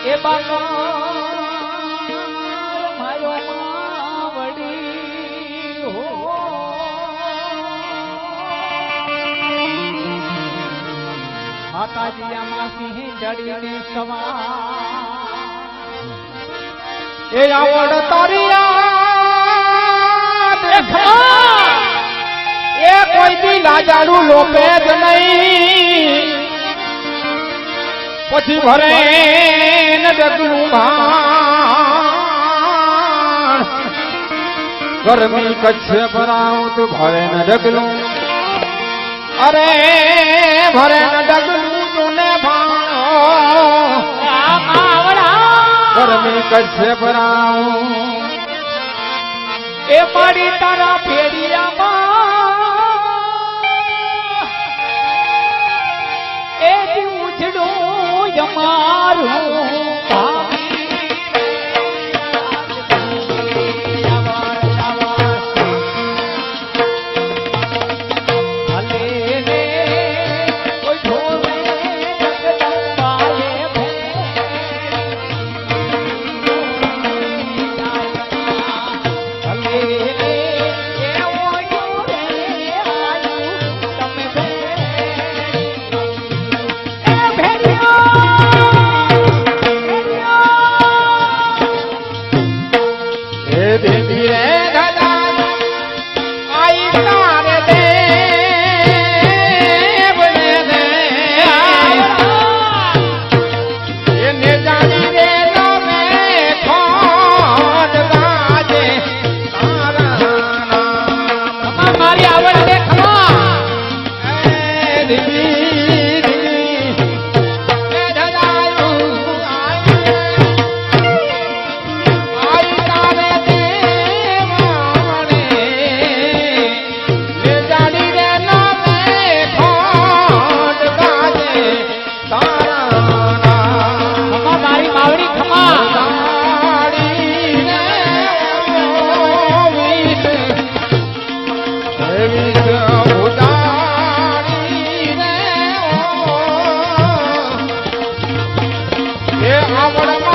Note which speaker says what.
Speaker 1: એ બાનો માયો માવડી હો માતાજી આમાં સિંહ જડીને સવાર એ આવડ તારિયા દેખા એ કોઈ દી લાજાડું લોપે જ નહીં પછી ભરે ન ડગલું ભાણ ગરમી કચ્છે ભરાવું તો ભરે ન ડગલું અરે ભરે ન ડગલું તુને ભાણ ગરમી કચ્છે ભરાવું એ મારી તારા ફેરિયામાં એ ઉછડું અમારું
Speaker 2: આવડ